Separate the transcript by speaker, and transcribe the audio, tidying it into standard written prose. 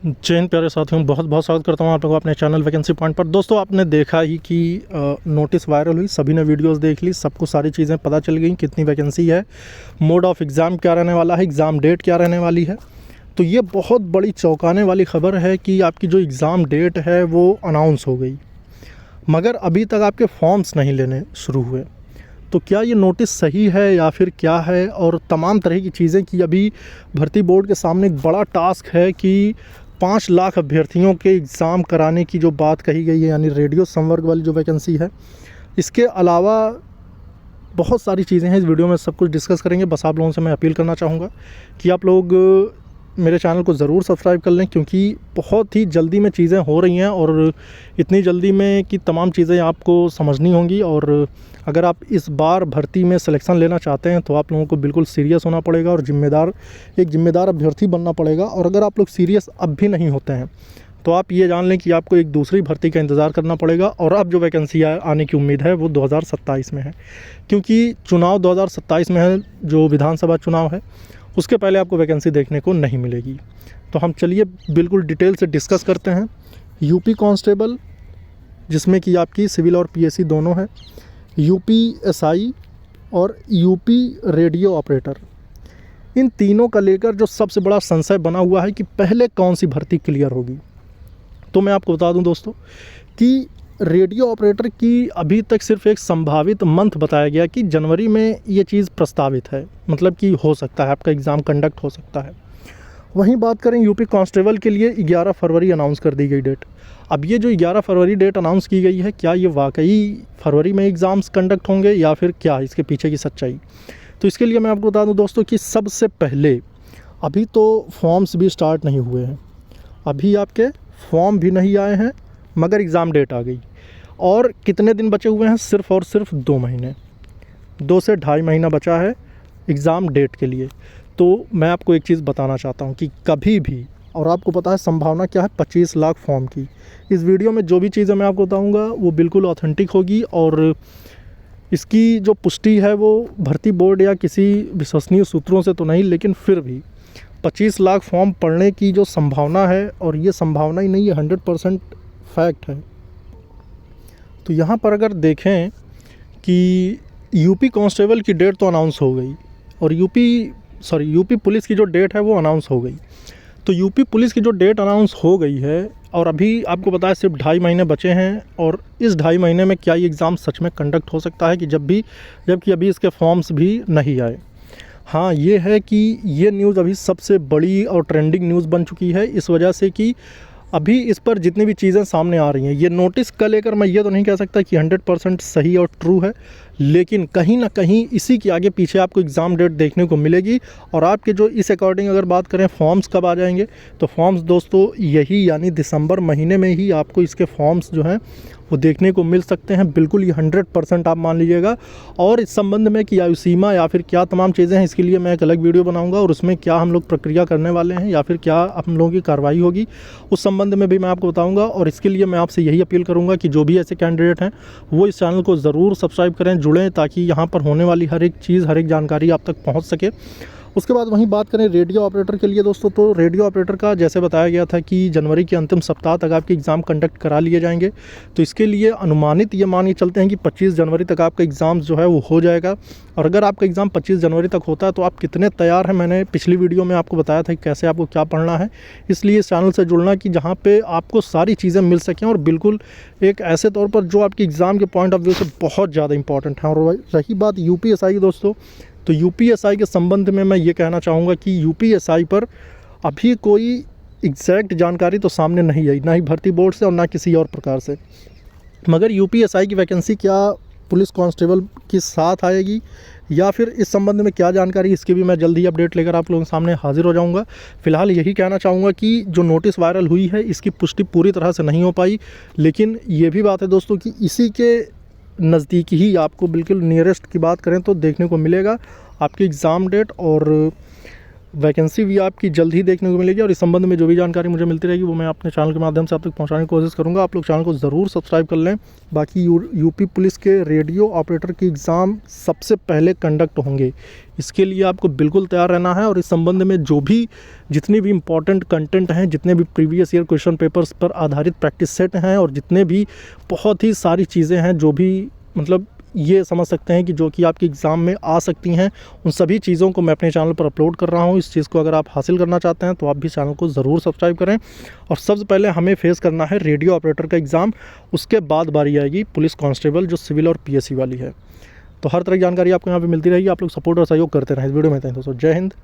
Speaker 1: जय हिंद प्यारे साथियों, बहुत बहुत स्वागत करता हूँ आप लोगों को अपने चैनल वैकेंसी पॉइंट पर। दोस्तों, आपने देखा ही कि नोटिस वायरल हुई, सभी ने वीडियोस देख ली, सबको सारी चीज़ें पता चल गई, कितनी वैकेंसी है, मोड ऑफ एग्ज़ाम क्या रहने वाला है, एग्ज़ाम डेट क्या रहने वाली है। तो ये बहुत बड़ी चौंकाने वाली खबर है कि आपकी जो एग्ज़ाम डेट है वो अनाउंस हो गई, मगर अभी तक आपके फॉर्म्स नहीं लेने शुरू हुए। तो क्या ये नोटिस सही है या फिर क्या है, और तमाम तरह की चीज़ें कि अभी भर्ती बोर्ड के सामने एक बड़ा टास्क है कि 5 लाख अभ्यर्थियों के एग्ज़ाम कराने की जो बात कही गई है, यानी रेडियो संवर्ग वाली जो वैकेंसी है। इसके अलावा बहुत सारी चीज़ें हैं, इस वीडियो में सब कुछ डिस्कस करेंगे। बस आप लोगों से मैं अपील करना चाहूँगा कि आप लोग मेरे चैनल को ज़रूर सब्सक्राइब कर लें, क्योंकि बहुत ही जल्दी में चीज़ें हो रही हैं और इतनी जल्दी में कि तमाम चीज़ें आपको समझनी होंगी। और अगर आप इस बार भर्ती में सिलेक्शन लेना चाहते हैं तो आप लोगों को बिल्कुल सीरियस होना पड़ेगा और एक ज़िम्मेदार अभ्यर्थी बनना पड़ेगा। और अगर आप लोग सीरियस अब भी नहीं होते हैं तो आप ये जान लें कि आपको एक दूसरी भर्ती का इंतज़ार करना पड़ेगा। और अब जो वैकेंसी आने की उम्मीद है वो 2027 में है, क्योंकि चुनाव 2027 में है, जो विधानसभा चुनाव है, उसके पहले आपको वैकेंसी देखने को नहीं मिलेगी। तो हम चलिए बिल्कुल डिटेल से डिस्कस करते हैं। यूपी कांस्टेबल, जिसमें कि आपकी सिविल और पीएससी दोनों है, यूपी एसआई और यूपी रेडियो ऑपरेटर, इन तीनों का लेकर जो सबसे बड़ा संशय बना हुआ है कि पहले कौन सी भर्ती क्लियर होगी। तो मैं आपको बता दूं दोस्तों कि रेडियो ऑपरेटर की अभी तक सिर्फ एक संभावित मंथ बताया गया कि जनवरी में ये चीज़ प्रस्तावित है, मतलब कि हो सकता है आपका एग्ज़ाम कंडक्ट हो सकता है। वहीं बात करें यूपी कांस्टेबल के लिए 11 फरवरी अनाउंस कर दी गई डेट। अब ये जो 11 फरवरी डेट अनाउंस की गई है, क्या ये वाकई फरवरी में एग्ज़ाम्स कंडक्ट होंगे या फिर क्या इसके पीछे की सच्चाई। तो इसके लिए मैं आपको बता दूं दोस्तों कि सबसे पहले अभी तो फॉर्म्स भी स्टार्ट नहीं हुए हैं, अभी आपके फॉर्म भी नहीं आए हैं, मगर एग्ज़ाम डेट आ गई। और कितने दिन बचे हुए हैं? सिर्फ़ और सिर्फ 2 महीने, 2 से ढाई महीना बचा है एग्ज़ाम डेट के लिए। तो मैं आपको एक चीज़ बताना चाहता हूँ कि कभी भी, और आपको पता है संभावना क्या है 25 लाख फॉर्म की। इस वीडियो में जो भी चीज़ें मैं आपको बताऊँगा वो बिल्कुल ऑथेंटिक होगी, और इसकी जो पुष्टि है वो भर्ती बोर्ड या किसी विश्वसनीय सूत्रों से तो नहीं, लेकिन फिर भी 25 लाख फॉर्म पड़ने की जो संभावना है, और ये संभावना ही नहीं, ये 100% फैक्ट है। तो यहाँ पर अगर देखें कि यूपी कांस्टेबल की डेट तो अनाउंस हो गई, और यूपी पुलिस की जो डेट है वो अनाउंस हो गई। तो यूपी पुलिस की जो डेट अनाउंस हो गई है, और अभी आपको पता है सिर्फ 2.5 महीने बचे हैं, और इस 2.5 महीने में क्या ये एग्ज़ाम सच में कंडक्ट हो सकता है कि जबकि अभी इसके फॉर्म्स भी नहीं आए। हाँ, ये है कि ये न्यूज़ अभी सबसे बड़ी और ट्रेंडिंग न्यूज़ बन चुकी है, इस वजह से कि अभी इस पर जितनी भी चीज़ें सामने आ रही हैं, ये नोटिस का लेकर मैं ये तो नहीं कह सकता कि 100% सही और ट्रू है, लेकिन कहीं ना कहीं इसी के आगे पीछे आपको एग्ज़ाम डेट देखने को मिलेगी। और आपके जो इस अकॉर्डिंग अगर बात करें फॉर्म्स कब आ जाएंगे, तो फॉर्म्स दोस्तों यही यानी दिसंबर महीने में ही आपको इसके फॉर्म्स जो हैं वो देखने को मिल सकते हैं। बिल्कुल ये 100% आप मान लीजिएगा। और इस संबंध में कि आयु सीमा या फिर क्या तमाम चीज़ें हैं, इसके लिए मैं एक अलग वीडियो बनाऊंगा, और उसमें क्या हम लोग प्रक्रिया करने वाले हैं या फिर क्या हम लोगों की कार्रवाई होगी, उस संबंध में भी मैं आपको बताऊंगा। और इसके लिए मैं आपसे यही अपील करूंगा कि जो भी ऐसे कैंडिडेट हैं वो इस चैनल को ज़रूर सब्सक्राइब करें, जुड़ें, ताकि यहाँ पर होने वाली हर एक चीज़, हर एक जानकारी आप तक पहुँच सके। उसके बाद वहीं बात करें रेडियो ऑपरेटर के लिए दोस्तों, तो रेडियो ऑपरेटर का जैसे बताया गया था कि जनवरी के अंतिम सप्ताह तक आपके एग्ज़ाम कंडक्ट करा लिए जाएंगे। तो इसके लिए अनुमानित ये मान के चलते हैं कि 25 जनवरी तक आपका एग्ज़ाम जो है वो हो जाएगा। और अगर आपका एग्ज़ाम 25 जनवरी तक होता है तो आप कितने तैयार हैं, मैंने पिछली वीडियो में आपको बताया था कि कैसे आपको क्या पढ़ना है। इसलिए इस चैनल से जुड़ना कि जहाँ पर आपको सारी चीज़ें मिल सकें, और बिल्कुल एक ऐसे तौर पर जो आपके एग्ज़ाम के पॉइंट ऑफ व्यू से बहुत ज़्यादा इंपॉर्टेंट है। और रही बात यूपीएसआई की दोस्तों, तो यूपीएसआई के संबंध में मैं ये कहना चाहूँगा कि यूपीएसआई पर अभी कोई एग्जैक्ट जानकारी तो सामने नहीं आई, ना ही भर्ती बोर्ड से और ना किसी और प्रकार से। मगर यूपीएसआई की वैकेंसी क्या पुलिस कांस्टेबल के साथ आएगी या फिर इस संबंध में क्या जानकारी, इसकी भी मैं जल्दी अपडेट लेकर आप लोगों के सामने हाजिर हो जाऊंगा। फिलहाल यही कहना चाहूँगा कि जो नोटिस वायरल हुई है इसकी पुष्टि पूरी तरह से नहीं हो पाई, लेकिन ये भी बात है दोस्तों कि इसी के नज़दीक ही आपको बिल्कुल नियरेस्ट की बात करें तो देखने को मिलेगा आपकी एग्ज़ाम डेट। और वैकेंसी भी आपकी जल्द ही देखने को मिलेगी और इस संबंध में जो भी जानकारी मुझे मिलती रहेगी वो मैं अपने चैनल के माध्यम से आप तक पहुंचाने की कोशिश करूंगा। आप लोग चैनल को ज़रूर सब्सक्राइब कर लें। बाकी यूपी पुलिस के रेडियो ऑपरेटर की एग्ज़ाम सबसे पहले कंडक्ट होंगे, इसके लिए आपको बिल्कुल तैयार रहना है। और इस संबंध में जो भी जितने भी इम्पॉर्टेंट कंटेंट हैं, जितने भी प्रीवियस ईयर क्वेश्चन पेपर्स पर आधारित प्रैक्टिस सेट हैं और जितने भी बहुत ही सारी चीज़ें हैं जो भी मतलब ये समझ सकते हैं कि जो कि आपके एग्ज़ाम में आ सकती हैं, उन सभी चीज़ों को मैं अपने चैनल पर अपलोड कर रहा हूं। इस चीज़ को अगर आप हासिल करना चाहते हैं तो आप भी चैनल को ज़रूर सब्सक्राइब करें। और सबसे पहले हमें फेस करना है रेडियो ऑपरेटर का एग्ज़ाम, उसके बाद बारी आएगी पुलिस कांस्टेबल जो सिविल और पीएससी वाली है। तो हर तरह की जानकारी आपको यहाँ पर मिलती रहेगी। आप लोग सपोर्ट और सहयोग करते रहें। इस वीडियो में दोस्तों जय हिंद।